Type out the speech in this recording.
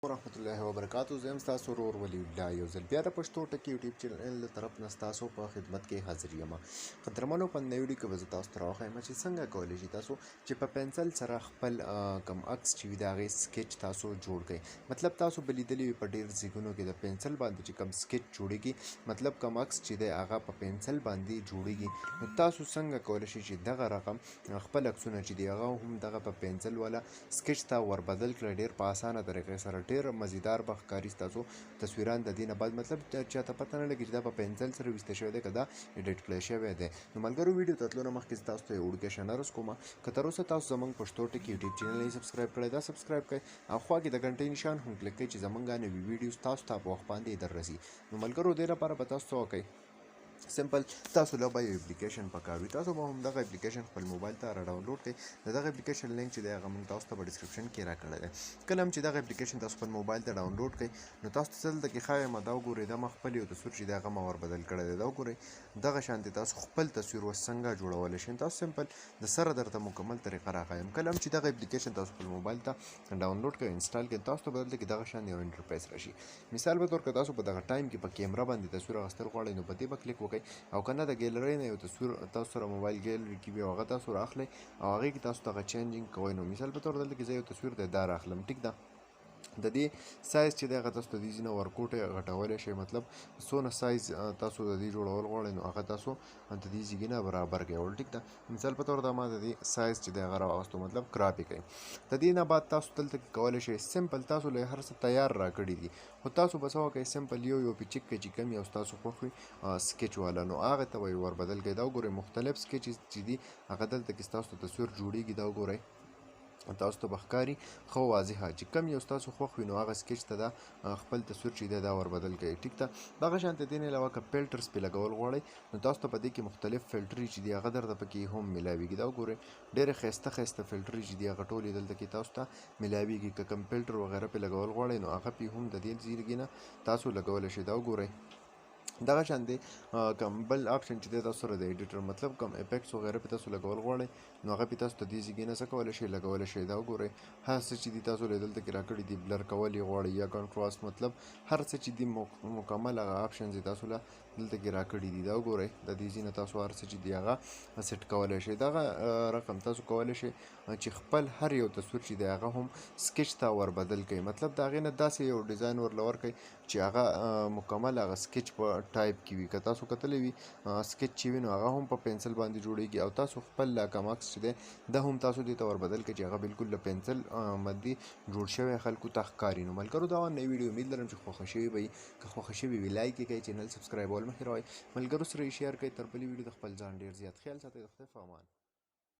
ورحمت الله وبرکاتو. زه یم ستاسو ورور ولي الله یو ځل بیا د پښتو ټکي یوټیوب چینل له طرف نه ستاسو په خدمت کې حاضر یم. قدرمنو، په نوې ویډیو کې به زه تاسو ته راوښیم چې څنګه کولی شئ تاسو چې په پنسل سره خپل کوم عکس چې وي د هغې سکیچ تاسو جوړ کړئ. مطلب تاسو به لیدلي وي په ډېر ځایونو کې د پنسل باندې چې کوم سکیچ جوړېږي، مطلب کوم عکس چې دی هغه په پنسل باندې جوړېږي. نو تاسو څنګه کولی شئ چې دغه رقم خپل عکسونه چې دي هغه هم دغه په پنسل والا سکیچ ته وربدل کړئ ډېر په اسانه طریقې سره. ډېر مزیدار به ښکاري ستاسو تصویران د دې نه بعد، مطلب چاته پته نه لګي چې دا په پنسل سره ویسته شوی دی که دا ایډیټ کړی شوی دی. نو ملګرو، ویډیو ته تلو نه مخکې زه تاسو ته یو وړوکی شان عرض کوم که تر اوسه تاسو زموږ پښتو ټکي یوټیوب چینل یې سبسکرایب کړی دا سبسکرایب کړئ او خوا کې د غنټۍ نشان هم کلیک کړئ چې زموږ نوي ویډیوز تاسو ته په وخت باندې در رسي. نو ملګرو، دې لپاره به تاسو څه وکړئ، سمپل تاسو له به یو اپلیکیشن پکار وي. تاسو به هم دغه اپلیکیشن خپل موبایل ته را ډاونلوډ کړئ. د دغه اپلیکیشن لینک چې دی هغه موږ تاسو ته په ډسکرپشن کې را کړی دی. کله هم چې دغه اپلیکیشن تاسو خپل موبایل ته ډاونلوډ کړئ نو تاسو ته دلته کې ښایم دا وګورئ، دا ما خپل یو تصویر چې دی هغه ما وربدل کړی دی. دا وګورئ، دغه شانتې تاسو خپل تصویر اوس څنګه جوړولی شئ. تاسو سمپل د سره درته مکمل طریقه راښایم. کله هم چې دغه اپلیکیشن تاسو خپل موبایل ته ډاونلوډ کړئ انسټال کړئ، تاسو ته به دلته کې دغه شان یو انټرفیس راشي. مثال په طور که تاسو په دغه ټایم کې په کیمره باندې تصویر اخیستل غواړئ نو په دې به کلیک وکړئ او که نه د ګیلرۍ نه یو تصویر تاسو سره موبایل ګیلري کې وي او هغه تاسو رااخلئ او هغې کې تاسو دغه چینجینګ کوئ. نو مثال په طور دلته کې زه یو تصویر دی دا رااخلم، ټیک ده. د دې سایز چې دی هغه تاسو د دې ځینه ورکوټی غټولی شئ، مطلب څونه سایز تاسو د دې جوړول غواړئ نو هغه تاسو د دې ځیږي نه برابر کړئ، ټیک ده. مثال په طور دا ما د دې سایز چې دی هغه راواغستو، مطلب کراپ یې کړئ. د دې نه بعد تاسو دلته کې کولی شئ سمپل تاسو له هر څه تیار راکړي دي، خو تاسو به څه وکړئ سمپل یو پیچک کړئ چې کوم یو ستاسو خوښ وي سکیچ والا، نو هغې ته به یې وربدل کړئ. دا وګورئ مختلف سکیچز چې دي هغه دلته کې ستاسو تصویر جوړېږي. دا وګورئ تاسو ته به ښکاري ښه واضحه چې کوم یو ستاسو خوښ وي نو هغه سکیچ ته دا خپل تصویر چې دی دا وربدل کړئ، ټیک ده. دغه شانتې دې نه علاوه که فلټرز پرې لګول غواړئ نو تاسو ته په دې کې مختلف فلټرې چې دي هغه درته پکې هم میلاویږي. دا وګورئ ډېرې ښایسته ښایسته فلټرې چې دي هغه ټولې دلته کې تاسو ته میلاویږي. که کوم فلټر وغیره پرې لګول غواړئ نو هغه پرې هم د دې ځیږي نه تاسو لګولی شئ. دا وګورئ دغه شان دی کوم بل آپشن چې دی تاسو سره د ایډیټر، مطلب کوم افیکټس وغیره پرې تاسو لګول غواړئ نو هغه پرې تاسو د دې ځیږې نه څه کولی شئ لګولی شئ. دا وګورئ هر څه چې دي تاسو له دلته کې راکړي دي، بلر کول یې غواړئ یا کنټراسټ، مطلب هر څه چې دي مکمل هغه آپشنز یې تاسو له دلته کې راکړي دي. دا وګورئ د دې ځینه تاسو هر څه چې دي هغه سیټ کولی شئ. دغه رقم تاسو کولی شئ چې خپل هر یو تصویر چې دی هغه هم سکیچ ته وربدل کړئ، مطلب د هغې نه داسې یو ډیزاین ورله ورکړئ چې هغه مکمل هغه سکیچ په ټایپ کې وي. که تاسو کتلی وي سکیچ چې وي نو هغه هم په پنسل باندې جوړېږي او تاسو خپل لا کوم عکس چې دی دا هم تاسو دې ته وربدل کړئ چې هغه بالکل له پنسل باندې جوړ شوی خلکو ته ښکاري. نو ملګرو، دا نوې ویډیو امید لرم چې خوښه شوې به وي. که خوښه شوې وي لایک یې کړئ، چینل سبسکرایبول مه هېروئ، ملګرو سره یې شیر کړئ. تر بلې ویډیو د خپل ځان ډېر زیات خیال ساتئ. د خدای په امان.